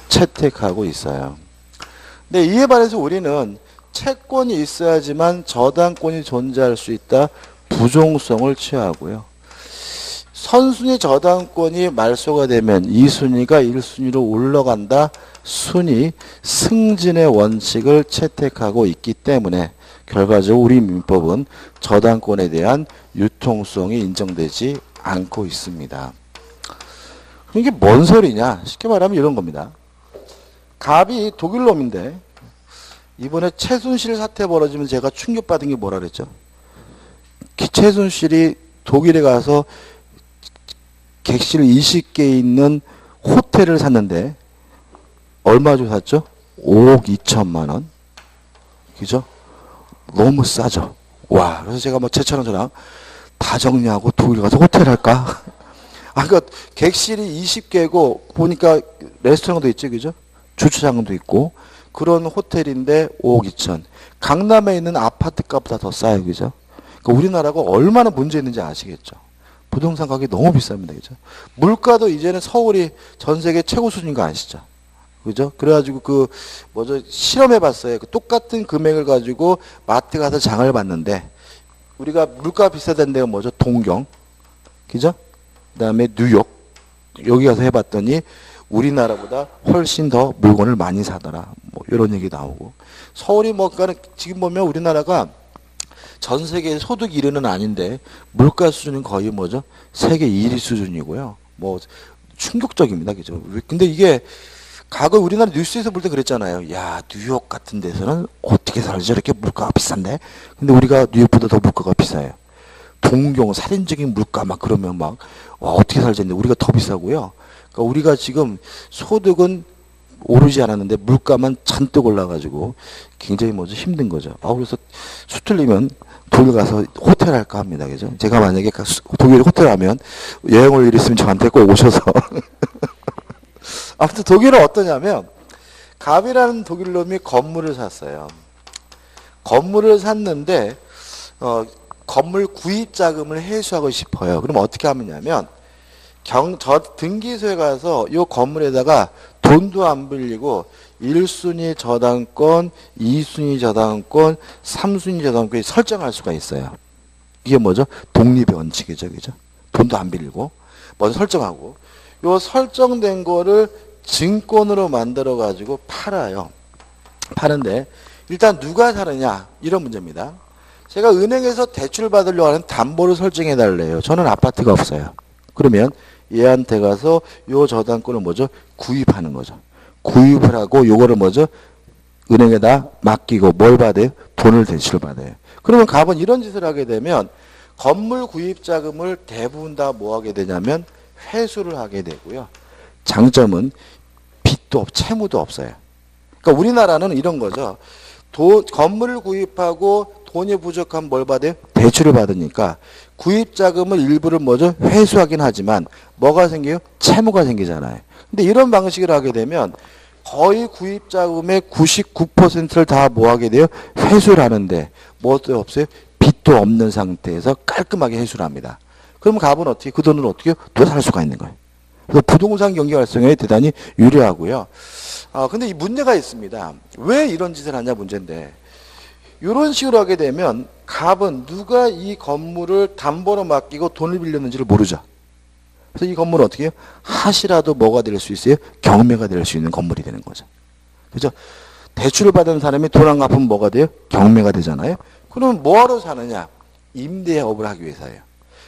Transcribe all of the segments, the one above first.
채택하고 있어요. 근데 이에 반해서 우리는 채권이 있어야지만 저당권이 존재할 수 있다. 부종성을 취하고요. 선순위 저당권이 말소가 되면 2순위가 1순위로 올라간다. 순위 승진의 원칙을 채택하고 있기 때문에 결과적으로 우리 민법은 저당권에 대한 유통성이 인정되지 않고 있습니다. 이게 뭔 소리냐? 쉽게 말하면 이런 겁니다. 갑이 독일 놈인데 이번에 최순실 사태 벌어지면 제가 충격받은 게 뭐라 그랬죠? 최순실이 독일에 가서 객실 20개 있는 호텔을 샀는데 얼마 주고 샀죠? 5억 2천만 원. 그죠? 너무 싸죠? 와, 그래서 제가 뭐 제처럼 저랑 다 정리하고 독일 가서 호텔 할까? 그러니까 객실이 20개고 보니까 레스토랑도 있지, 그죠? 주차장도 있고 그런 호텔인데 5억 2천. 강남에 있는 아파트 값보다 더 싸요, 그죠? 그러니까 우리나라가 얼마나 문제 있는지 아시겠죠? 부동산 가격이 너무 비쌉니다, 그죠? 물가도 이제는 서울이 전 세계 최고 수준인 거 아시죠? 그죠? 그래가지고 실험해봤어요. 그 똑같은 금액을 가지고 마트 가서 장을 봤는데 우리가 물가 비싸다는 데가 뭐죠? 동경, 그죠? 그 다음에 뉴욕, 여기 가서 해봤더니 우리나라보다 훨씬 더 물건을 많이 사더라. 뭐 이런 얘기 나오고. 서울이 그러니까 지금 보면 우리나라가 전 세계 소득 1위는 아닌데 물가 수준은 거의 뭐죠? 세계 1위 수준이고요. 뭐 충격적입니다, 그죠? 근데 이게 과거 우리나라 뉴스에서 볼 때 그랬잖아요. 야, 뉴욕 같은 데서는 어떻게 살지? 저렇게 물가가 비싼데? 근데 우리가 뉴욕보다 더 물가가 비싸요. 동경, 살인적인 물가 막 그러면 와, 어떻게 살지? 했는데 우리가 더 비싸고요. 그러니까 우리가 지금 소득은 오르지 않았는데 물가만 잔뜩 올라가지고 굉장히 힘든 거죠. 그래서 수틀리면 독일 가서 호텔 할까 합니다. 그죠? 제가 만약에 독일 호텔 하면 여행 올 일 있으면 저한테 꼭 오셔서. 아무튼 독일은 어떠냐면 갑이라는 독일 놈이 건물을 샀어요. 건물을 샀는데 건물 구입 자금을 회수하고 싶어요. 그럼 어떻게 하느냐면 등기소에 가서 이 건물에다가 돈도 안 빌리고 1순위 저당권, 2순위 저당권, 3순위 저당권이 설정할 수가 있어요. 이게 뭐죠? 독립의 원칙이죠. 그죠? 돈도 안 빌리고 먼저 설정하고 요 설정된 거를 증권으로 만들어 가지고 팔아요. 파는데 일단 누가 사느냐 이런 문제입니다. 제가 은행에서 대출 받으려고 하는 담보를 설정해 달래요. 저는 아파트가 없어요. 그러면 얘한테 가서 요 저당권을 뭐죠? 구입하는 거죠. 구입을 하고 요거를 뭐죠? 은행에다 맡기고 뭘 받아요? 돈을 대출 받아요. 그러면 갑은 이런 짓을 하게 되면 건물 구입 자금을 대부분 다 뭐 하게 되냐면 회수를 하게 되고요. 장점은 빚도 채무도 없어요. 그러니까 우리나라는 이런 거죠. 건물을 구입하고 돈이 부족하면 뭘 받아요? 대출을 받으니까 구입 자금을 일부를 뭐죠? 회수하긴 하지만 뭐가 생겨요? 채무가 생기잖아요. 근데 이런 방식을 하게 되면 거의 구입 자금의 99%를 다 뭐 하게 돼요? 회수를 하는데 뭐도 없어요? 빚도 없는 상태에서 깔끔하게 회수를 합니다. 그럼 갑은 어떻게 그 돈을 어떻게 또 살 수가 있는 거예요. 그래서 부동산 경기 활성화에 대단히 유리하고요. 근데 이 문제가 있습니다. 왜 이런 짓을 하냐 문제인데 이런 식으로 하게 되면 갑은 누가 이 건물을 담보로 맡기고 돈을 빌렸는지를 모르죠. 그래서 이 건물은 어떻게 해요? 하시라도 뭐가 될 수 있어요? 경매가 될 수 있는 건물이 되는 거죠. 그죠? 대출을 받은 사람이 돈 안 갚으면 뭐가 돼요? 경매가 되잖아요. 그러면 뭐하러 사느냐? 임대업을 하기 위해서예요.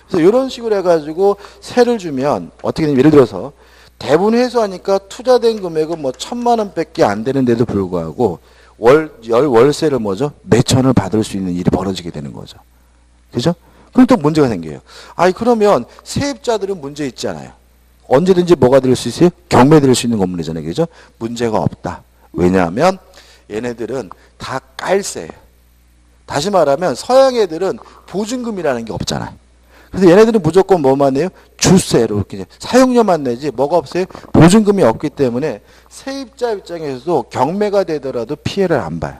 그래서 이런 식으로 해가지고 세를 주면 어떻게 되냐면 예를 들어서 대부분 회수하니까 투자된 금액은 뭐 1,000만 원밖에 안 되는데도 불구하고 월세를 뭐죠? 몇천을 받을 수 있는 일이 벌어지게 되는 거죠. 그죠? 그럼 또 문제가 생겨요. 그러면 세입자들은 문제 있지 않아요. 언제든지 뭐가 될 수 있어요? 경매될 수 있는 건물이잖아요. 그죠? 문제가 없다. 왜냐하면 얘네들은 다 깔세예요. 다시 말하면 서양 애들은 보증금이라는 게 없잖아요. 그래서 얘네들은 무조건 뭐만 내요? 주세로 이렇게 사용료만 내지 뭐가 없어요? 보증금이 없기 때문에 세입자 입장에서도 경매가 되더라도 피해를 안 봐요.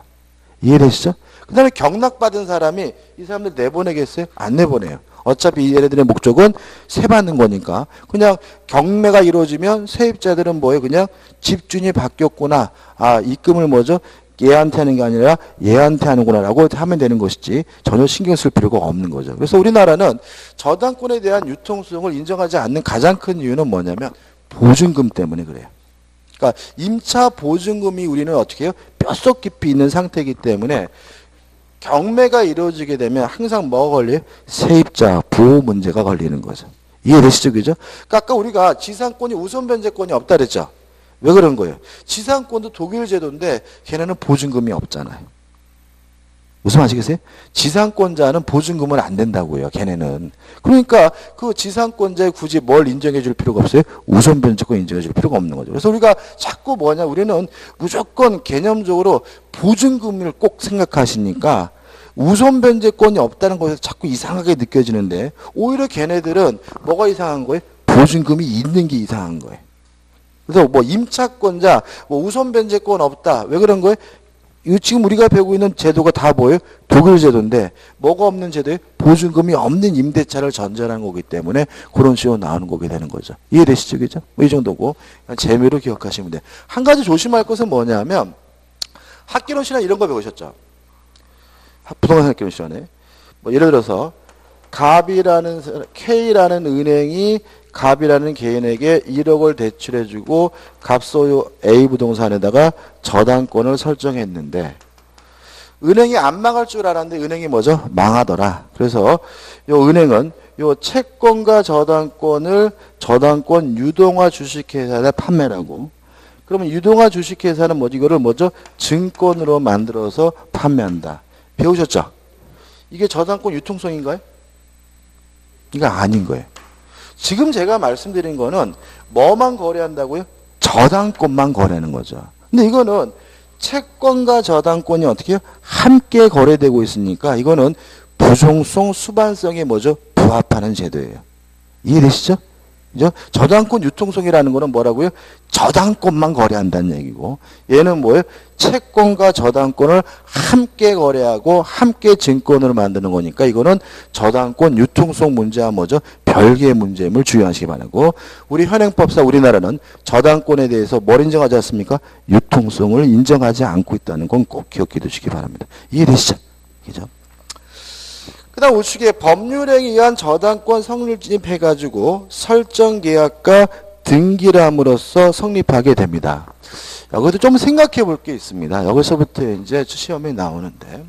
이해되시죠? 그 다음에 경락받은 사람이 이 사람들 내보내겠어요? 안 내보내요. 어차피 얘네들의 목적은 세받는 거니까. 그냥 경매가 이루어지면 세입자들은 뭐예요? 그냥 집주인이 바뀌었구나. 아, 입금을 뭐죠? 얘한테 하는 게 아니라 얘한테 하는구나라고 하면 되는 것이지 전혀 신경 쓸 필요가 없는 거죠. 그래서 우리나라는 저당권에 대한 유통성을 인정하지 않는 가장 큰 이유는 뭐냐면 보증금 때문에 그래요. 그러니까 임차 보증금이 우리는 어떻게 해요? 뼛속 깊이 있는 상태이기 때문에 경매가 이루어지게 되면 항상 뭐가 걸려요? 세입자 보호 문제가 걸리는 거죠. 이해되시죠? 그죠? 그러니까 아까 우리가 지상권이 우선 변제권이 없다 그랬죠? 왜 그런 거예요? 지상권도 독일 제도인데 걔네는 보증금이 없잖아요. 무슨 아시겠어요? 지상권자는 보증금은 안 된다고요. 걔네는. 그러니까 그 지상권자에 굳이 뭘 인정해 줄 필요가 없어요? 우선 변제권 인정해 줄 필요가 없는 거죠. 그래서 우리가 자꾸 뭐냐? 우리는 무조건 개념적으로 보증금을 꼭 생각하시니까 우선 변제권이 없다는 것에서 자꾸 이상하게 느껴지는데 오히려 걔네들은 뭐가 이상한 거예요? 보증금이 있는 게 이상한 거예요. 그래서 뭐 임차권자, 뭐 우선 변제권 없다. 왜 그런 거예요? 이거 지금 우리가 배우고 있는 제도가 다 뭐예요? 독일 제도인데 뭐가 없는 제도예요? 보증금이 없는 임대차를 전제하는 거기 때문에 그런 식으로 나오는 거게 되는 거죠. 이해되시죠? 그죠? 뭐 이 정도고 재미로 기억하시면 돼요. 한 가지 조심할 것은 뭐냐면 학개론 시간 이런 거 배우셨죠? 부동산 학개론 시간에 뭐 예를 들어서 K라는 은행이 갑이라는 개인에게 1억을 대출해주고 갑소유 A 부동산에다가 저당권을 설정했는데 은행이 안 망할 줄 알았는데 은행이 뭐죠? 망하더라. 그래서 요 은행은 요 채권과 저당권을 저당권 유동화 주식회사에 판매를 하고 그러면 유동화 주식회사는 뭐지? 이거를 뭐죠? 증권으로 만들어서 판매한다. 배우셨죠? 이게 저당권 유통성인가요? 이거 아닌 거예요. 지금 제가 말씀드린 거는 뭐만 거래한다고요? 저당권만 거래하는 거죠. 근데 이거는 채권과 저당권이 어떻게 해요? 함께 거래되고 있으니까 이거는 부종성, 수반성에 뭐죠? 부합하는 제도예요. 이해되시죠? 그죠? 저당권 유통성이라는 거는 뭐라고요? 저당권만 거래한다는 얘기고 얘는 뭐예요? 채권과 저당권을 함께 거래하고 함께 증권으로 만드는 거니까 이거는 저당권 유통성 문제와 뭐죠? 별개의 문제임을 주의하시기 바라고 우리 현행법상 우리나라는 저당권에 대해서 뭘 인정하지 않습니까? 유통성을 인정하지 않고 있다는 건 꼭 기억해 두시기 바랍니다. 이해되시죠? 그죠? 그 다음 우측에 법률에 의한 저당권 성립 진입해가지고 설정 계약과 등기함으로써 성립하게 됩니다. 여기도 좀 생각해 볼 게 있습니다. 여기서부터 이제 시험에 나오는데.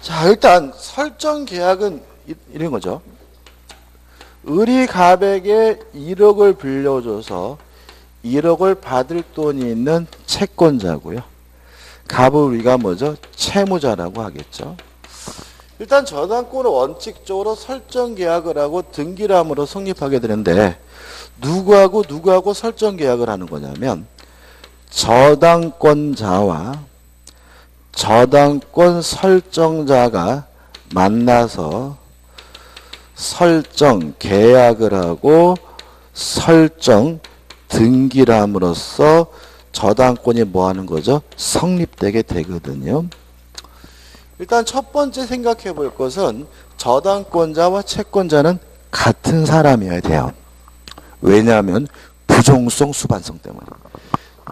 자, 일단 설정 계약은 이런 거죠. 을이 갑에게 1억을 빌려줘서 1억을 받을 돈이 있는 채권자고요. 갑을 우리가 뭐죠? 채무자라고 하겠죠. 일단 저당권을 원칙적으로 설정 계약을 하고 등기함으로 성립하게 되는데 누구하고 설정 계약을 하는 거냐면 저당권자와 저당권 설정자가 만나서 설정 계약을 하고 설정 등기함으로써 저당권이 뭐 하는 거죠? 성립되게 되거든요. 일단 첫 번째 생각해 볼 것은 저당권자와 채권자는 같은 사람이어야 돼요. 왜냐하면 부종성 수반성 때문에.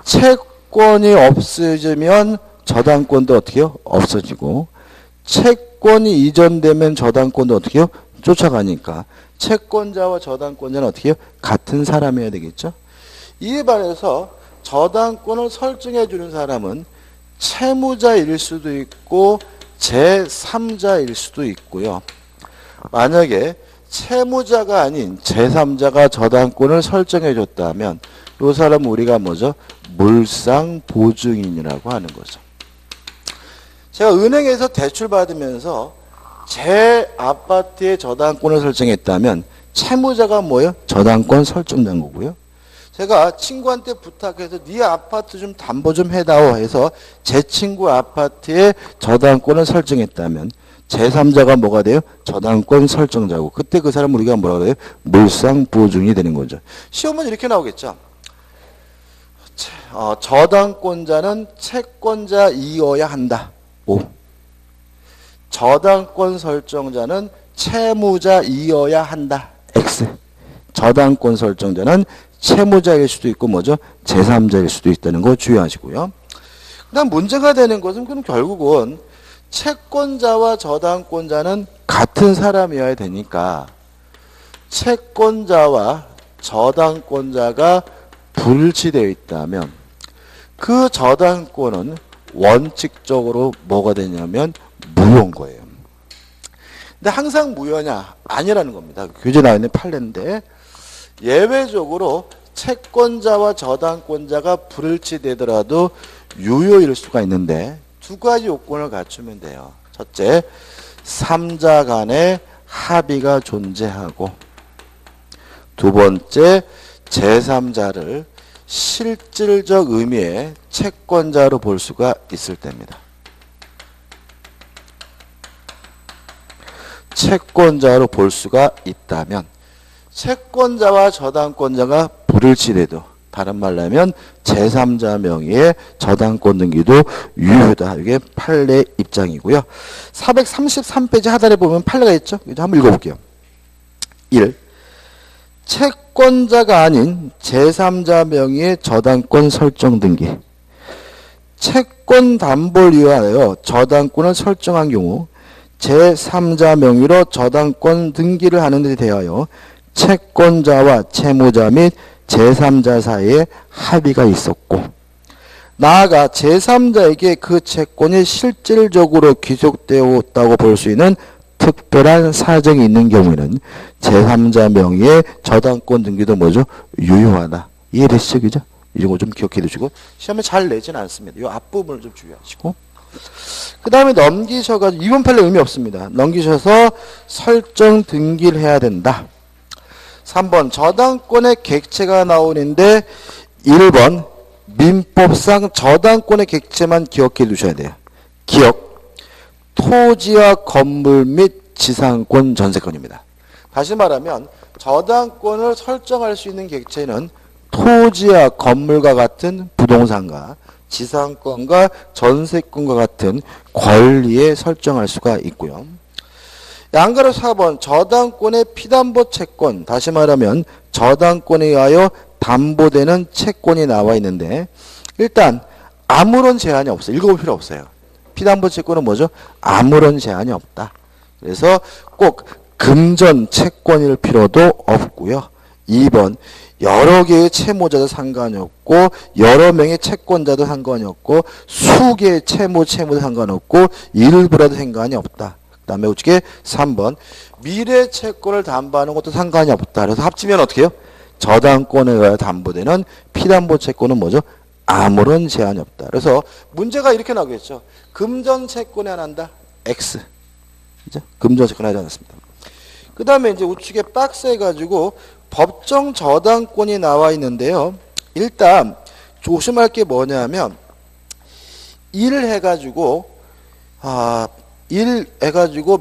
채권이 없어지면 저당권도 어떻게 해요? 없어지고 채권이 이전되면 저당권도 어떻게 해요? 쫓아가니까 채권자와 저당권자는 어떻게 해요? 같은 사람이어야 되겠죠? 이에 반해서 저당권을 설정해 주는 사람은 채무자일 수도 있고 제3자일 수도 있고요. 만약에 채무자가 아닌 제3자가 저당권을 설정해 줬다면 이 사람은 우리가 뭐죠? 물상보증인이라고 하는 거죠. 제가 은행에서 대출 받으면서 제 아파트에 저당권을 설정했다면 채무자가 뭐예요? 저당권 설정자인 거고요. 제가 친구한테 부탁해서 네 아파트 좀 담보 좀 해다오 해서 제 친구 아파트에 저당권을 설정했다면 제3자가 뭐가 돼요? 저당권 설정자고 그때 그 사람은 우리가 뭐라고 해요? 물상보증이 되는 거죠. 시험은 이렇게 나오겠죠. 저당권자는 채권자이어야 한다. 5. 저당권 설정자는 채무자이어야 한다. X. 저당권 설정자는 채무자일 수도 있고 뭐죠? 제3자일 수도 있다는 거 주의하시고요. 그다음 문제가 되는 것은 그럼 결국은 채권자와 저당권자는 같은 사람이어야 되니까 채권자와 저당권자가 불일치되어 있다면 그 저당권은 원칙적으로 뭐가 되냐면 무효인 거예요. 근데 항상 무효냐? 아니라는 겁니다. 교재 나와 있는 판례인데 예외적으로 채권자와 저당권자가 불일치되더라도 유효일 수가 있는데 두 가지 요건을 갖추면 돼요. 첫째, 3자 간의 합의가 존재하고 두 번째, 제3자를 실질적 의미의 채권자로 볼 수가 있을 때입니다. 채권자로 볼 수가 있다면 채권자와 저당권자가 불일치돼도 다른 말로 하면 제3자 명의의 저당권 등기도 유효다. 이게 판례 입장이고요. 433페이지 하단에 보면 판례가 있죠. 한번 읽어볼게요. 1. 채권자가 아닌 제3자 명의의 저당권 설정 등기. 채권 담보를 위하여 저당권을 설정한 경우 제3자 명의로 저당권 등기를 하는 데 대하여 채권자와 채무자 및 제3자 사이에 합의가 있었고 나아가 제3자에게 그 채권이 실질적으로 귀속되었다고 볼 수 있는 특별한 사정이 있는 경우에는 제3자 명의의 저당권 등기도 뭐죠? 유효하다. 이해되시죠? 그죠? 이런 거 좀 기억해 두시고 시험에 잘 내지는 않습니다. 이 앞부분을 좀 주의하시고 그 다음에 넘기셔가지고 이번 판례 의미 없습니다. 넘기셔서 설정 등기를 해야 된다. 3번 저당권의 객체가 나오는데 1번 민법상 저당권의 객체만 기억해 두셔야 돼요. 기억 토지와 건물 및 지상권 전세권입니다. 다시 말하면 저당권을 설정할 수 있는 객체는 토지와 건물과 같은 부동산과 지상권과 전세권과 같은 권리에 설정할 수가 있고요. 양가로 4번 저당권의 피담보 채권, 다시 말하면 저당권에 의하여 담보되는 채권이 나와 있는데 일단 아무런 제한이 없어요. 읽어볼 필요 없어요. 피담보 채권은 뭐죠? 아무런 제한이 없다. 그래서 꼭 금전 채권일 필요도 없고요. 2번 여러 개의 채무자도 상관이 없고 여러 명의 채권자도 상관이 없고 수개의 채무도 상관없고 일부라도 상관이 없다. 그 다음에 우측에 3번 미래 채권을 담보하는 것도 상관이 없다. 그래서 합치면 어떻게 해요? 저당권에 의해 담보되는 피담보 채권은 뭐죠? 아무런 제한이 없다. 그래서 문제가 이렇게 나오겠죠. 금전 채권에 한한다. X. 그죠? 금전 채권에 하지 않았습니다. 그 다음에 이제 우측에 박스 해가지고 법정 저당권이 나와 있는데요. 일단 조심할 게 뭐냐면 1 해가지고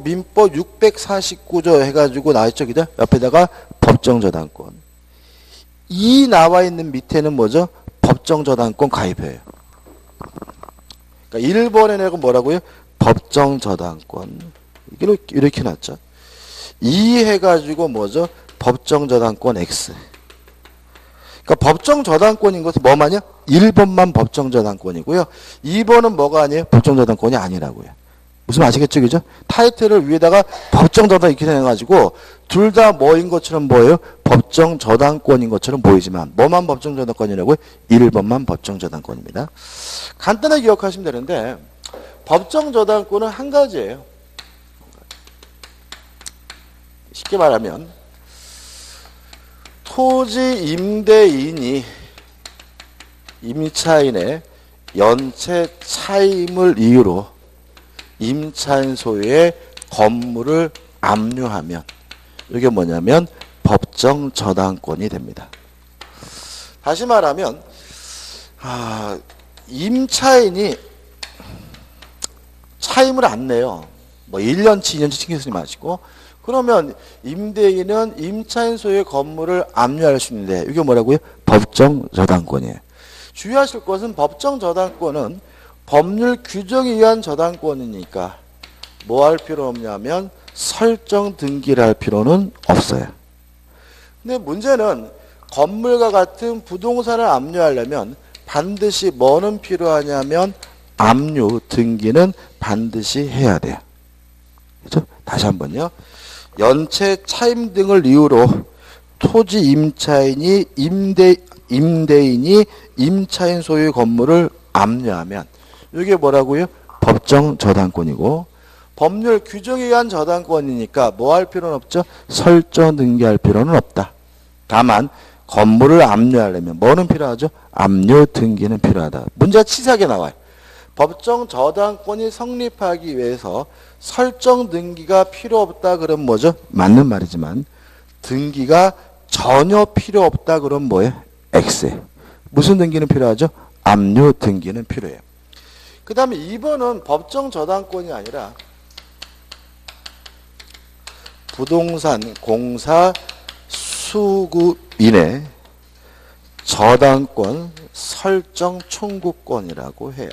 민법 649조 해가지고 나와있죠. 그죠? 옆에다가 법정 저당권. 2 나와 있는 밑에는 뭐죠? 법정 저당권 가입해요. 그러니까 1번에 내고 뭐라고요? 법정 저당권. 이렇게 놨죠. 2 해가지고 뭐죠? 법정 저당권 X. 그러니까 법정 저당권인 것은 뭐만요? 1번만 법정 저당권이고요. 2번은 뭐가 아니에요? 법정 저당권이 아니라고요. 무슨 아시겠죠? 그죠? 타이틀을 위에다가 법정 저당 이렇게 해가지고 둘 다 뭐인 것처럼 보여요? 법정 저당권인 것처럼 보이지만 뭐만 법정 저당권이라고요? 1번만 법정 저당권입니다. 간단하게 기억하시면 되는데 법정 저당권은 한 가지예요. 쉽게 말하면 토지 임대인이 임차인의 연체 차임을 이유로 임차인 소유의 건물을 압류하면 이게 뭐냐면 법정 저당권이 됩니다. 다시 말하면 임차인이 차임을 안 내요. 뭐 1년치 2년치 신경 쓰지 마시고 그러면 임대인은 임차인 소유의 건물을 압류할 수 있는데 이게 뭐라고요? 법정 저당권이에요. 주의하실 것은 법정 저당권은 법률 규정에 의한 저당권이니까 뭐 할 필요 없냐면 설정 등기를 할 필요는 없어요. 근데 문제는 건물과 같은 부동산을 압류하려면 반드시 뭐는 필요하냐면 압류 등기는 반드시 해야 돼요. 그렇죠? 다시 한번요. 연체 차임 등을 이유로 토지 임차인이 임대인이 임차인 소유 건물을 압류하면 이게 뭐라고요? 법정 저당권이고 법률 규정에 의한 저당권이니까 뭐 할 필요는 없죠? 설정 등기할 필요는 없다. 다만 건물을 압류하려면 뭐는 필요하죠? 압류 등기는 필요하다. 문제가 치사하게 나와요. 법정 저당권이 성립하기 위해서 설정 등기가 필요 없다 그러면 뭐죠? 맞는 말이지만 등기가 전혀 필요 없다 그러면 뭐예요? X예요. 무슨 등기는 필요하죠? 압류 등기는 필요해요. 그 다음에 2번은 법정 저당권이 아니라 부동산 공사 수급인의 저당권 설정 청구권이라고 해요.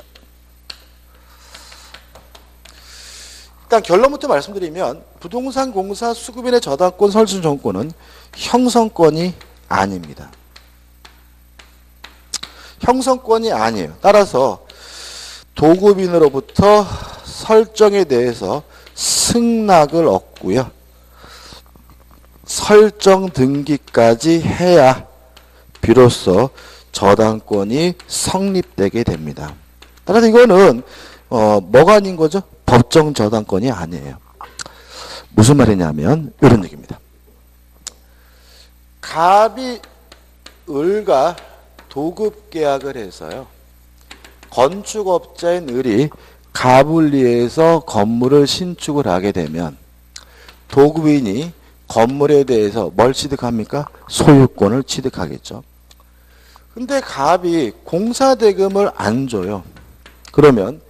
일단 결론부터 말씀드리면 부동산 공사 수급인의 저당권 설정 청구권은 형성권이 아닙니다. 형성권이 아니에요. 따라서 도급인으로부터 설정에 대해서 승낙을 얻고요. 설정 등기까지 해야 비로소 저당권이 성립되게 됩니다. 따라서 이거는 뭐가 아닌 거죠? 법정 저당권이 아니에요. 무슨 말이냐면 이런 얘기입니다. 갑이 을과 도급 계약을 해서요. 건축업자인 을이 갑을 위해서 건물을 신축을 하게 되면 도급인이 건물에 대해서 뭘 취득합니까? 소유권을 취득하겠죠. 근데 갑이 공사대금을 안 줘요. 그러면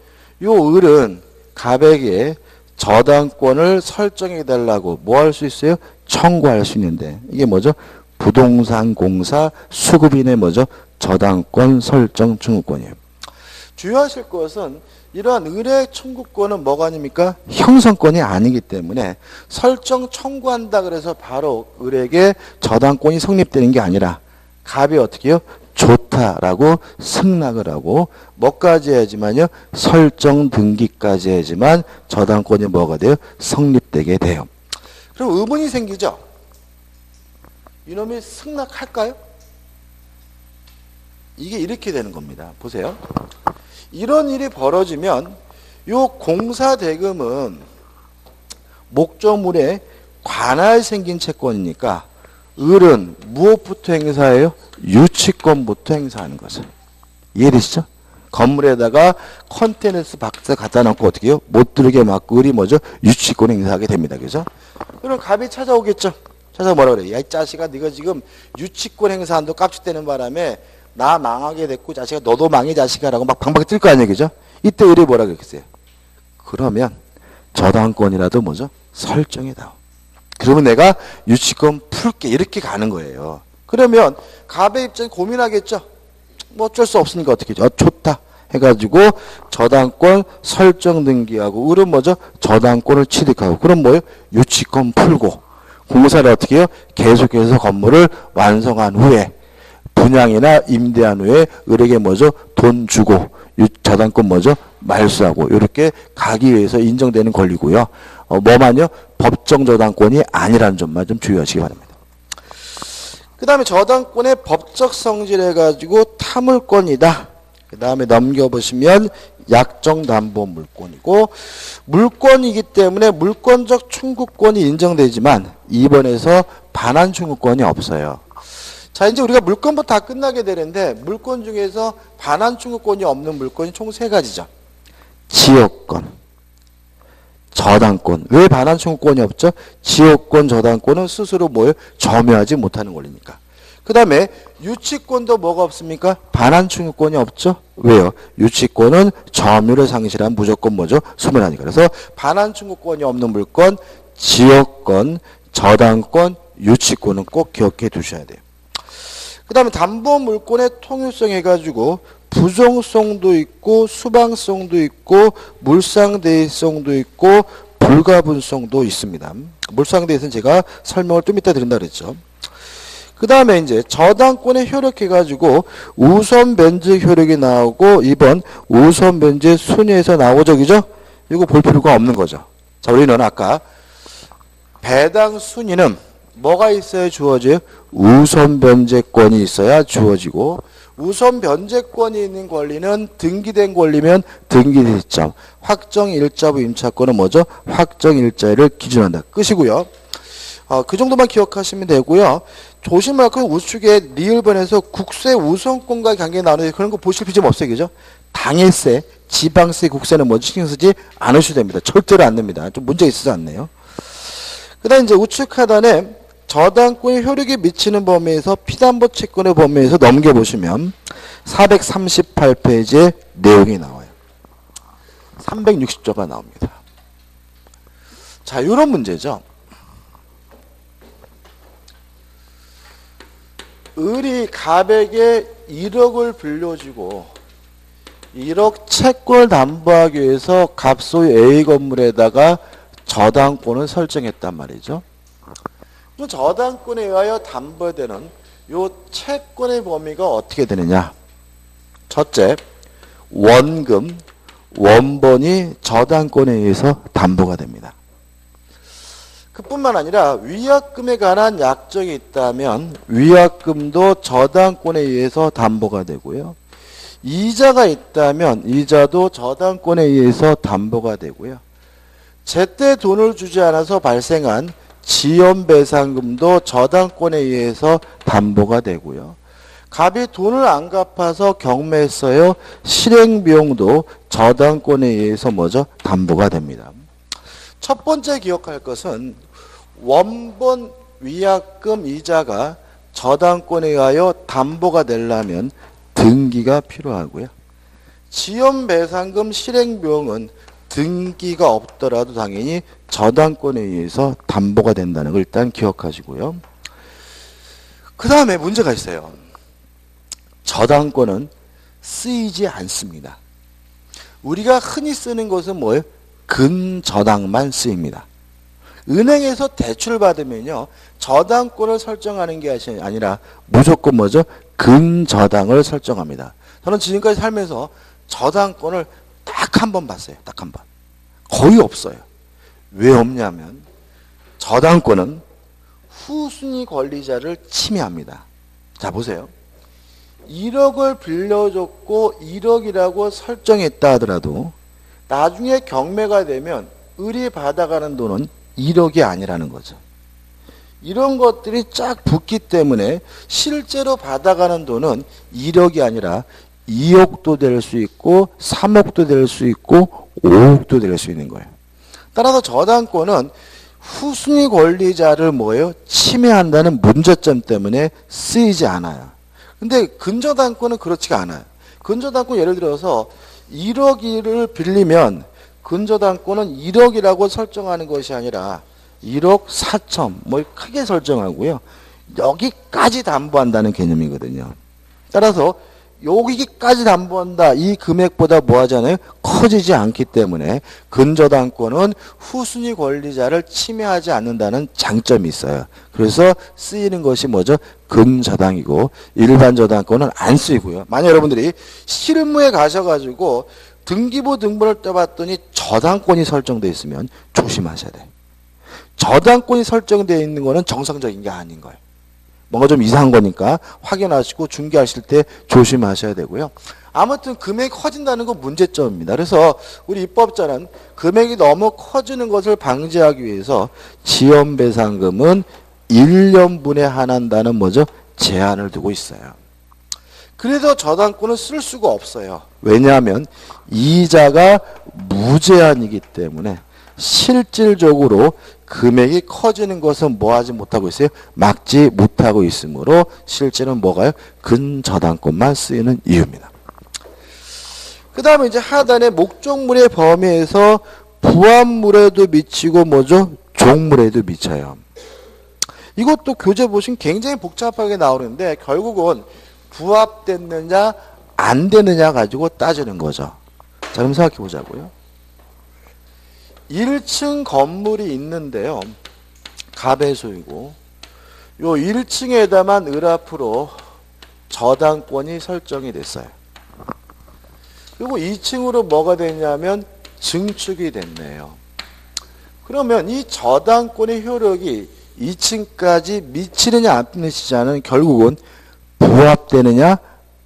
요 을은 갑에게 저당권을 설정해 달라고 뭐 할 수 있어요? 청구할 수 있는데 이게 뭐죠? 부동산 공사 수급인의 뭐죠? 저당권 설정 청구권이에요. 주의하실 것은 이러한 을의 청구권은 뭐가 아닙니까? 형성권이 아니기 때문에 설정 청구한다 그래서 바로 을에게 저당권이 성립되는 게 아니라 갑이 어떻게 해요? 좋다라고 승낙을 하고 뭐까지 해야지만요? 설정 등기까지 해야지만 저당권이 뭐가 돼요? 성립되게 돼요. 그럼 의문이 생기죠? 이놈이 승낙할까요? 이게 이렇게 되는 겁니다. 보세요. 이런 일이 벌어지면 요 공사대금은 목적물에 관할 생긴 채권이니까 을은 무엇부터 행사해요? 유치권부터 행사하는 것을. 이해되시죠? 건물에다가 컨테너스 박스 갖다 놓고 어떻게 해요? 못 들게 막고 을이 뭐죠? 유치권 행사하게 됩니다. 그죠? 그럼 갑이 찾아오겠죠? 찾아서 뭐라 그래요? 야, 이 자식아, 네가 지금 유치권 행사한다고 깝치대는 바람에 나 망하게 됐고 자식아 너도 망해 자식아라고 막 방방이 뜰 거 아니에요. 그죠? 이때 을이 뭐라 그랬겠어요? 그러면 저당권이라도 뭐죠? 설정해다오. 그러면 내가 유치권 풀게 이렇게 가는 거예요. 그러면 갑의 입장이 고민하겠죠. 뭐 어쩔 수 없으니까 어떻게 해죠? 좋다 해가지고 저당권 설정 등기하고 을은 뭐죠? 저당권을 취득하고 그럼 뭐예요? 유치권 풀고 공사를 어떻게 해요? 계속해서 건물을 완성한 후에 분양이나 임대한 후에 을에게 뭐죠? 돈 주고 저당권 뭐죠? 말소하고 이렇게 가기 위해서 인정되는 권리고요. 뭐만요? 법정 저당권이 아니라는 점만 좀 주의하시기 바랍니다. 그 다음에 저당권의 법적 성질해가지고 타물권이다. 그 다음에 넘겨보시면 약정담보물권이고 물권이기 때문에 물권적 청구권이 인정되지만 2번에서 반환 청구권이 없어요. 자, 이제 우리가 물권부터 다 끝나게 되는데 물권 중에서 반환 청구권이 없는 물권이 총 3가지죠. 지역권, 저당권. 왜 반환 청구권이 없죠? 지역권, 저당권은 스스로 뭐예요? 점유하지 못하는 권리니까. 그 다음에 유치권도 뭐가 없습니까? 반환 청구권이 없죠? 왜요? 유치권은 점유를 상실한 무조건 뭐죠? 소멸하니까. 그래서 반환 청구권이 없는 물권, 지역권, 저당권, 유치권은 꼭 기억해 두셔야 돼요. 그 다음에 담보물권의 통유성 해가지고 부정성도 있고 수방성도 있고 물상대성도 있고 불가분성도 있습니다. 물상대에서는 제가 설명을 좀 이따 드린다 그랬죠. 그 다음에 이제 저당권의 효력 해가지고 우선 변제 효력이 나오고 2번 우선 변제 순위에서 나오죠. 그죠? 이거 볼 필요가 없는 거죠. 자, 우리는 아까 배당 순위는 뭐가 있어야 주어져요? 우선 변제권이 있어야 주어지고 우선 변제권이 있는 권리는 등기된 권리면 등기된 시점 확정일자부 임차권은 뭐죠? 확정일자를 기준한다. 끝이고요. 그 정도만 기억하시면 되고요. 조심할 건 우측에 리을번에서 국세 우선권과 관계 나누는 그런 거 보실 필요 좀 없어요. 그죠? 당일세, 지방세, 국세는 뭐 신경 쓰지 않으셔도 됩니다. 절대로 안 됩니다. 좀 문제 있어서 안 내요. 그 다음 이제 우측 하단에 저당권의 효력에 미치는 범위에서 피담보 채권의 범위에서 넘겨보시면 438페이지에 내용이 나와요. 360조가 나옵니다. 자, 이런 문제죠. 을이 갑에게 1억을 빌려주고 1억 채권을 담보하기 위해서 갑 소유 A 건물에다가 저당권을 설정했단 말이죠. 저당권에 의하여 담보되는 이 채권의 범위가 어떻게 되느냐. 첫째, 원금, 원본이 저당권에 의해서 담보가 됩니다. 그뿐만 아니라 위약금에 관한 약정이 있다면 위약금도 저당권에 의해서 담보가 되고요. 이자가 있다면 이자도 저당권에 의해서 담보가 되고요. 제때 돈을 주지 않아서 발생한 지연배상금도 저당권에 의해서 담보가 되고요. 갑이 돈을 안 갚아서 경매했어요. 실행비용도 저당권에 의해서 뭐죠? 담보가 됩니다. 첫 번째 기억할 것은 원본 위약금 이자가 저당권에 의하여 담보가 되려면 등기가 필요하고요. 지연배상금 실행비용은 등기가 없더라도 당연히 저당권에 의해서 담보가 된다는 걸 일단 기억하시고요. 그 다음에 문제가 있어요. 저당권은 쓰이지 않습니다. 우리가 흔히 쓰는 것은 뭐예요? 근저당만 쓰입니다. 은행에서 대출을 받으면요, 저당권을 설정하는 게 아니라 무조건 뭐죠? 근저당을 설정합니다. 저는 지금까지 살면서 저당권을 딱 한 번 봤어요. 딱 한 번. 거의 없어요. 왜 없냐면 저당권은 후순위 권리자를 침해합니다. 자, 보세요. 1억을 빌려줬고 1억이라고 설정했다 하더라도 나중에 경매가 되면 을이 받아가는 돈은 1억이 아니라는 거죠. 이런 것들이 쫙 붙기 때문에 실제로 받아가는 돈은 1억이 아니라 2억도 될 수 있고 3억도 될 수 있고 5억도 될 수 있는 거예요. 따라서 저당권은 후순위 권리자를 뭐예요? 침해한다는 문제점 때문에 쓰이지 않아요. 근데 근저당권은 그렇지가 않아요. 근저당권 예를 들어서 1억을 빌리면 근저당권은 1억이라고 설정하는 것이 아니라 1억 4천 뭐 크게 설정하고요. 여기까지 담보한다는 개념이거든요. 따라서 여기까지 담보한다. 이 금액보다 뭐 하잖아요? 커지지 않기 때문에 근저당권은 후순위 권리자를 침해하지 않는다는 장점이 있어요. 그래서 쓰이는 것이 뭐죠? 근저당이고 일반 저당권은 안 쓰이고요. 만약 여러분들이 실무에 가셔가지고 등기부 등본을 떠봤더니 저당권이 설정되어 있으면 조심하셔야 돼요. 저당권이 설정되어 있는 거는 정상적인 게 아닌 거예요. 뭔가 좀 이상한 거니까 확인하시고 중개하실 때 조심하셔야 되고요. 아무튼 금액이 커진다는 건 문제점입니다. 그래서 우리 입법자는 금액이 너무 커지는 것을 방지하기 위해서 지연배상금은 1년분에 한한다는 뭐죠? 제한을 두고 있어요. 그래서 저당권은 쓸 수가 없어요. 왜냐하면 이자가 무제한이기 때문에 실질적으로 금액이 커지는 것은 뭐 하지 못하고 있어요? 막지 못하고 있으므로 실제는 뭐가요? 근저당권만 쓰이는 이유입니다. 그 다음에 이제 하단에 목적물의 범위에서 부합물에도 미치고 뭐죠? 종물에도 미쳐요. 이것도 교재 보시면 굉장히 복잡하게 나오는데 결국은 부합됐느냐 안 되느냐 가지고 따지는 거죠. 자, 그럼 생각해 보자고요. 1층 건물이 있는데요. 가배수이고 요 1층에다만 을앞으로 저당권이 설정이 됐어요. 그리고 2층으로 뭐가 됐냐면 증축이 됐네요. 그러면 이 저당권의 효력이 2층까지 미치느냐 안 미치느냐는 결국은 부합되느냐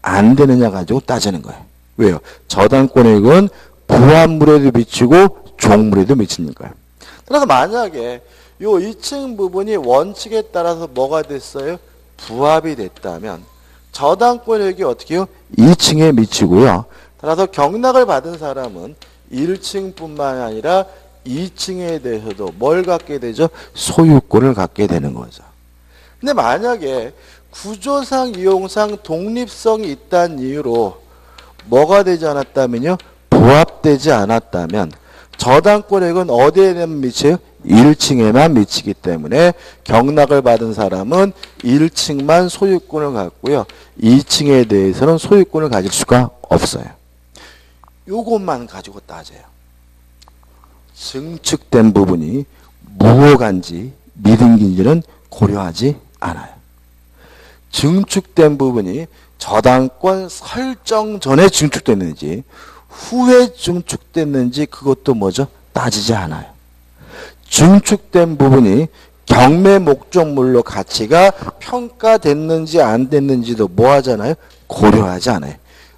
안 되느냐 가지고 따지는 거예요. 왜요? 저당권액은 부합물에도 미치고 종물에도 미치니까요. 그래서 만약에 요 2층 부분이 원칙에 따라서 뭐가 됐어요? 부합이 됐다면 저당권액이 어떻게 해요? 2층에 미치고요. 따라서 경락을 받은 사람은 1층뿐만 아니라 2층에 대해서도 뭘 갖게 되죠? 소유권을 갖게 되는 거죠. 근데 만약에 구조상 이용상 독립성이 있다는 이유로 뭐가 되지 않았다면요? 부합되지 않았다면 저당권액은 어디에만 미쳐요? 1층에만 미치기 때문에 경락을 받은 사람은 1층만 소유권을 갖고요. 2층에 대해서는 소유권을 가질 수가 없어요. 요것만 가지고 따져요. 증축된 부분이 무효간지 미등기인지는 고려하지 않아요. 증축된 부분이 저당권 설정 전에 증축됐는지 후에 증축됐는지 그것도 뭐죠? 따지지 않아요. 증축된 부분이 경매 목적물로 가치가 평가됐는지 안 됐는지도 뭐 하잖아요? 고려하지 않아요.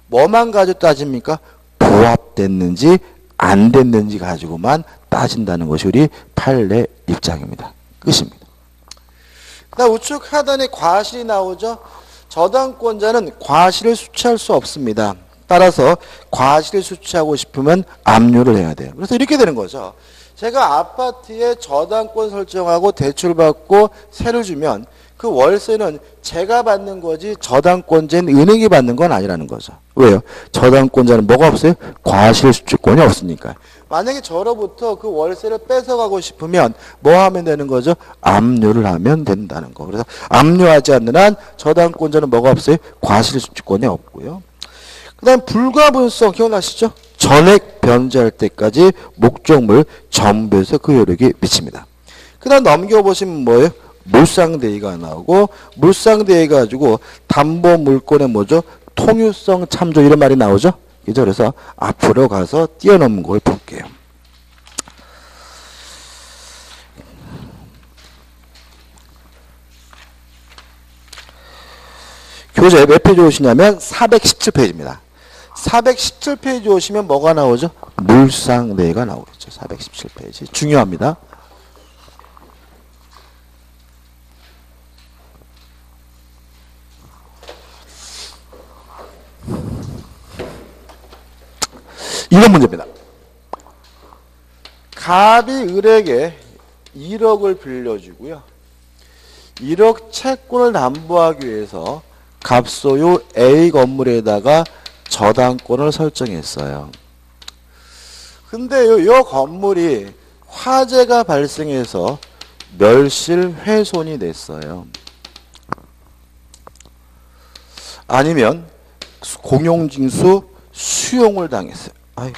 뭐만 가지고 따집니까? 부합됐는지 안 됐는지 가지고만 따진다는 것이 우리 판례 입장입니다. 끝입니다. 그다음 우측 하단에 과실이 나오죠. 저당권자는 과실을 수취할 수 없습니다. 따라서 과실을 수취하고 싶으면 압류를 해야 돼요. 그래서 이렇게 되는 거죠. 제가 아파트에 저당권 설정하고 대출받고 세를 주면 그 월세는 제가 받는 거지 저당권자인 은행이 받는 건 아니라는 거죠. 왜요? 저당권자는 뭐가 없어요? 과실 수취권이 없으니까. 만약에 저로부터 그 월세를 뺏어가고 싶으면 뭐 하면 되는 거죠? 압류를 하면 된다는 거. 그래서 압류하지 않는 한 저당권자는 뭐가 없어요? 과실 수취권이 없고요. 그 다음 불가분성 기억나시죠? 전액 변제할 때까지 목적물 전부에서 그 효력이 미칩니다. 그 다음 넘겨보시면 뭐예요? 물상대위가 나오고 물상대위 가지고 담보물권의 뭐죠? 통유성 참조 이런 말이 나오죠? 그죠? 그래서 앞으로 가서 뛰어넘는 걸 볼게요. 교재 몇 페이지 오시냐면 417페이지입니다. 417페이지 오시면 뭐가 나오죠? 물상대위가 나오겠죠. 417페이지. 중요합니다. 이런 문제입니다. 갑이 을에게 1억을 빌려주고요. 1억 채권을 담보하기 위해서 갑소유 A 건물에다가 저당권을 설정했어요. 근데 이 건물이 화재가 발생해서 멸실 훼손이 됐어요. 아니면 공용징수 수용을 당했어요. 아이고.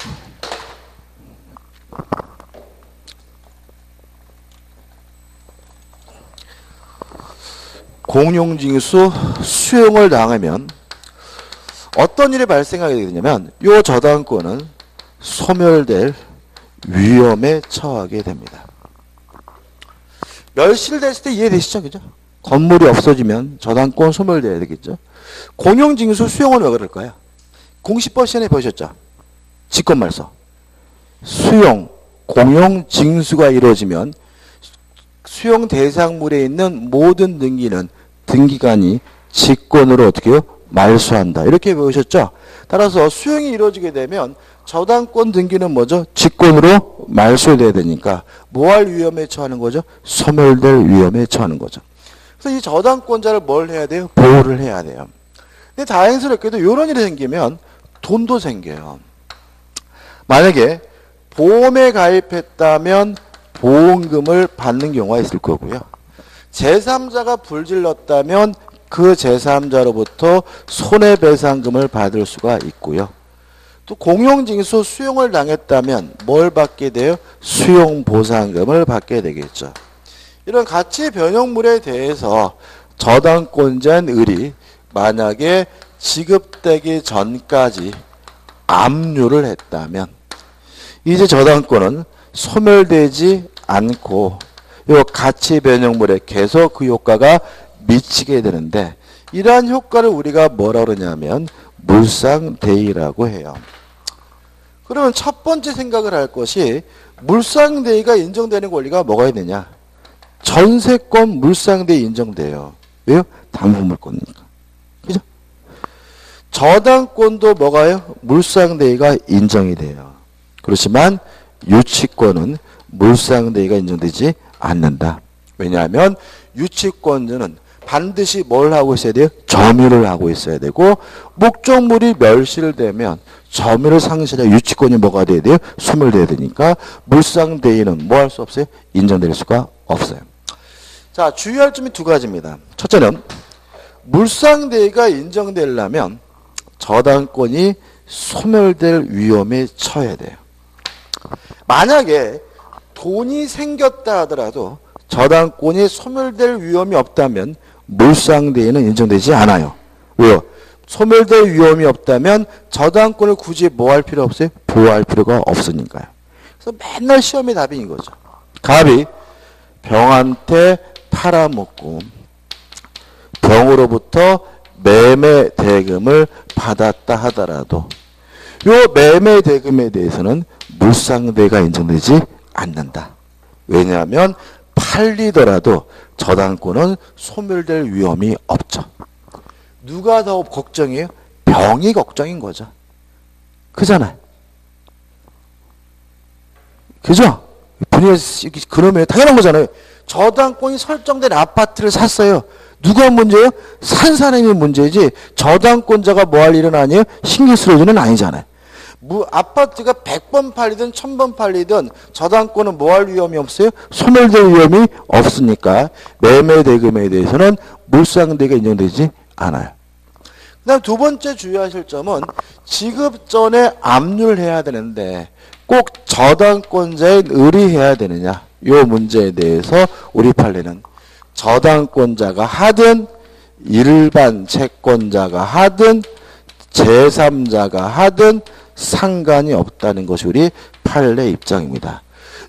공용징수 수용을 당하면 어떤 일이 발생하게 되냐면 이 저당권은 소멸될 위험에 처하게 됩니다. 멸실됐을 때 이해되시죠? 그죠? 건물이 없어지면 저당권 소멸돼야 되겠죠? 공용징수 수용은 왜 그럴까요? 공시법 시간에 보셨죠? 직권말소. 수용, 공용징수가 이루어지면 수용 대상물에 있는 모든 등기는 등기관이 직권으로 어떻게 해요? 말소한다. 이렇게 배우셨죠? 따라서 수용이 이루어지게 되면 저당권 등기는 뭐죠? 직권으로 말소돼야 되니까 뭐 할 위험에 처하는 거죠? 소멸될 위험에 처하는 거죠. 그래서 이 저당권자를 뭘 해야 돼요? 보호를 해야 돼요. 근데 다행스럽게도 이런 일이 생기면 돈도 생겨요. 만약에 보험에 가입했다면 보험금을 받는 경우가 있을 거고요. 제3자가 불질렀다면 그 제3자로부터 손해배상금을 받을 수가 있고요. 또 공용징수 수용을 당했다면 뭘 받게 돼요? 수용보상금을 받게 되겠죠. 이런 가치 변형물에 대해서 저당권자인 을이 만약에 지급되기 전까지 압류를 했다면 이제 저당권은 소멸되지 않고 이 가치 변형물에 계속 그 효과가 미치게 되는데 이러한 효과를 우리가 뭐라 그러냐면 물상대의라고 해요. 그러면 첫 번째 생각을 할 것이 물상대의가 인정되는 권리가 뭐가 있느냐? 전세권 물상대의 인정돼요. 왜요? 담보물권이니까. 그죠? 저당권도 뭐가요? 물상대의가 인정이 돼요. 그렇지만 유치권은 물상대의가 인정되지 않는다. 왜냐하면 유치권자는 반드시 뭘 하고 있어야 돼요? 점유를 하고 있어야 되고 목적물이 멸실되면 점유를 상실해 유치권이 뭐가 돼야 돼요? 소멸돼야 되니까 물상대의는 뭐 할 수 없어요? 인정될 수가 없어요. 자, 주의할 점이 두 가지입니다. 첫째는 물상대의가 인정되려면 저당권이 소멸될 위험에 처해야 돼요. 만약에 돈이 생겼다 하더라도 저당권이 소멸될 위험이 없다면 물상대의는 인정되지 않아요. 왜요? 소멸될 위험이 없다면 저당권을 굳이 뭐 할 필요 없어요? 보호할 필요가 없으니까요. 그래서 맨날 시험의 답이 이거죠. 갑이 병한테 팔아먹고 병으로부터 매매 대금을 받았다 하더라도 요 매매 대금에 대해서는 물상대의가 인정되지 않는다. 왜냐하면 팔리더라도 저당권은 소멸될 위험이 없죠. 누가 더 걱정이에요? 병이 걱정인 거죠. 그잖아요. 그죠? 분위기 그러면 당연한 거잖아요. 저당권이 설정된 아파트를 샀어요. 누가 문제예요? 산 사람이 문제지 저당권자가 뭐 할 일은 아니에요? 신경 쓸 일은 아니잖아요. 아파트가 100번 팔리든 1000번 팔리든 저당권은 뭐 할 위험이 없어요? 소멸될 위험이 없으니까 매매 대금에 대해서는 물상대가 인정되지 않아요. 그 다음 두 번째 주의하실 점은 지급 전에 압류를 해야 되는데 꼭 저당권자인 을이 해야 되느냐 이 문제에 대해서 우리 판례는 저당권자가 하든 일반 채권자가 하든 제3자가 하든 상관이 없다는 것이 우리 판례 입장입니다.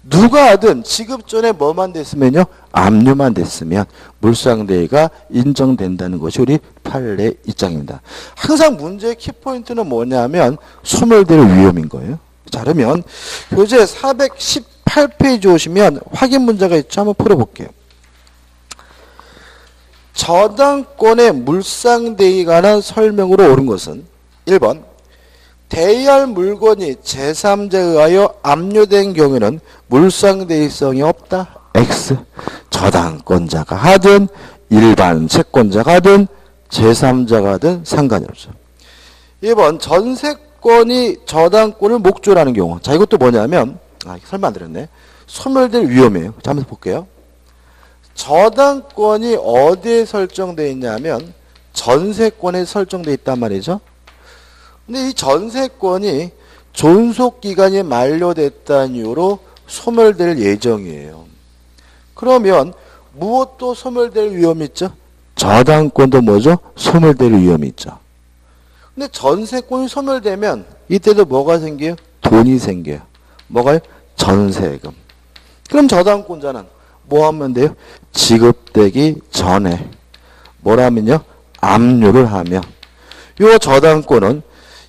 누가 하든 지급 전에 뭐만 됐으면요? 압류만 됐으면 물상대의가 인정된다는 것이 우리 판례 입장입니다. 항상 문제의 키포인트는 뭐냐면 소멸될 위험인 거예요. 자, 그러면 교재 418페이지 오시면 확인 문제가 있죠? 한번 풀어볼게요. 저당권의 물상대의에 관한 설명으로 옳은 것은 1번 대여할 물건이 제3자에 의하여 압류된 경우에는 물상대의성이 없다. X. 저당권자가 하든 일반 채권자가 하든 제3자가 하든 상관이 없죠. 2번 전세권이 저당권을 목조로 하는 경우. 자, 이것도 뭐냐면 설마 안 드렸네. 소멸될 위험이에요. 자, 한번 볼게요. 저당권이 어디에 설정되어 있냐면 전세권에 설정되어 있단 말이죠. 근데 이 전세권이 존속기간이 만료됐다는 이유로 소멸될 예정이에요. 그러면 무엇도 소멸될 위험이 있죠? 저당권도 뭐죠? 소멸될 위험이 있죠. 근데 전세권이 소멸되면 이때도 뭐가 생겨요? 돈이 생겨요. 뭐가요? 전세금. 그럼 저당권자는 뭐 하면 돼요? 지급되기 전에 뭐라면요? 압류를 하면 요 저당권은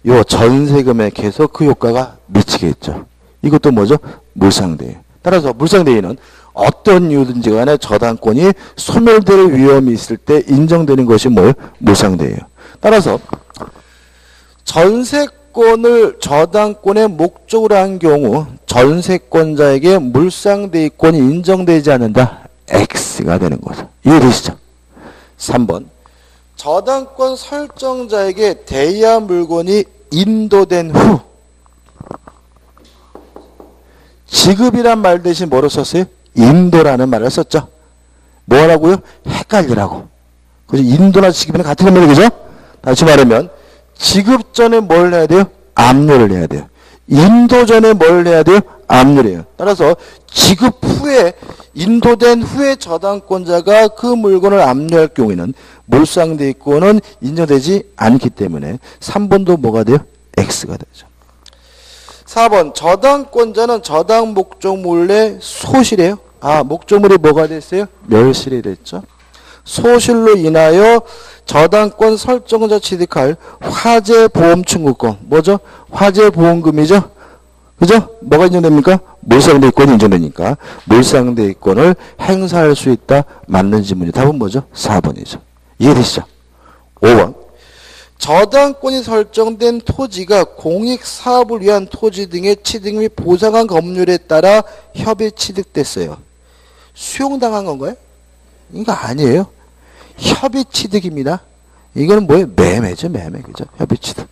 요 전세금에 계속 그 효과가 미치겠죠. 이것도 뭐죠? 물상대의. 따라서 물상대의는 어떤 이유든지 간에 저당권이 소멸될 위험이 있을 때 인정되는 것이 뭐예요? 물상대예요. 따라서 전세권을 저당권의 목적으로 한 경우 전세권자에게 물상대의권이 인정되지 않는다. X가 되는 거죠. 이해되시죠? 3번 저당권 설정자에게 대여한 물건이 인도된 후 지급이란 말 대신 뭐로 썼어요? 인도라는 말을 썼죠. 뭐라고요? 헷갈리라고. 그죠? 인도나 지급이랑 같은 겁니다. 그죠? 다시 말하면 지급 전에 뭘 해야 돼요? 압류를 해야 돼요. 인도 전에 뭘 해야 돼요? 압류를 해요. 따라서 지급 후에 인도된 후에 저당권자가 그 물건을 압류할 경우에는 물상대위권은 인정되지 않기 때문에 3번도 뭐가 돼요? X가 되죠. 4번 저당권자는 저당 목적물의 소실이에요. 아, 목적물이 뭐가 됐어요? 멸실이 됐죠. 소실로 인하여 저당권 설정자 취득할 화재보험 청구권. 뭐죠? 화재보험금이죠. 그죠? 뭐가 인정됩니까? 물상대위권이 인정되니까 물상대위권을 행사할 수 있다. 맞는 질문이 답은 뭐죠? 4번이죠. 이해되시죠? 5번 저당권이 설정된 토지가 공익사업을 위한 토지 등의 취득 및 보상한 법률에 따라 협의 취득됐어요. 수용당한 건가요? 이거 아니에요. 협의 취득입니다. 이거는 뭐예요? 매매죠, 매매. 그죠? 협의 취득.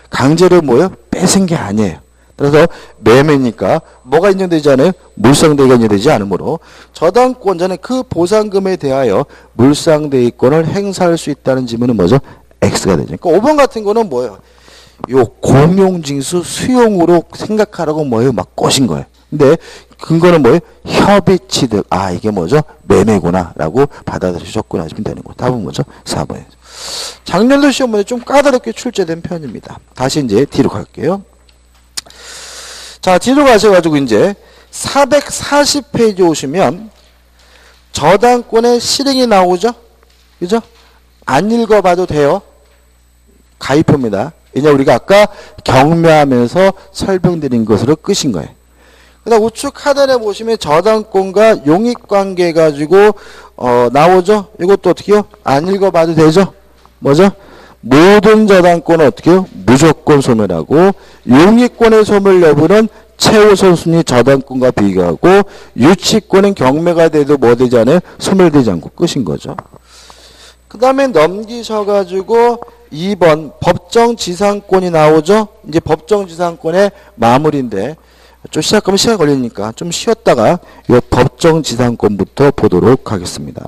강제로 뭐예요? 뺏은 게 아니에요. 그래서 매매니까 뭐가 인정되지 않아요? 물상대위가 인정되지 않으므로 저당권자는 그 보상금에 대하여 물상대위권을 행사할 수 있다는 질문은 뭐죠? X가 되죠. 그러니까 5번 같은 거는 뭐예요? 요 공용징수 수용으로 생각하라고 뭐예요? 막 꼬신 거예요. 근데 근거는 뭐예요? 협의 취득. 아, 이게 뭐죠? 매매구나 라고 받아들이셨구나 하시면 되는 거예요. 답은 뭐죠? 4번이죠. 작년도 시험문에 좀 까다롭게 출제된 편입니다. 다시 이제 뒤로 갈게요. 자, 뒤로 가셔가지고 이제 440페이지 오시면 저당권의 실행이 나오죠? 그죠? 안 읽어봐도 돼요. 가입표입니다. 왜냐면 우리가 아까 경매하면서 설명드린 것으로 끝인 거예요. 그다음 우측 하단에 보시면 저당권과 용익관계 가지고 나오죠? 이것도 어떻게 해요? 안 읽어봐도 되죠? 뭐죠? 모든 저당권은 어떻게 해요? 무조건 소멸하고 용익권의 소멸 여부는 최우선 순위 저당권과 비교하고 유치권은 경매가 돼도 뭐 되지 않아요? 소멸되지 않고 끝인 거죠. 그 다음에 넘기셔가지고 2번 법정지상권이 나오죠? 이제 법정지상권의 마무리인데 좀 시작하면 시간 걸리니까 좀 쉬었다가 이 법정지상권부터 보도록 하겠습니다.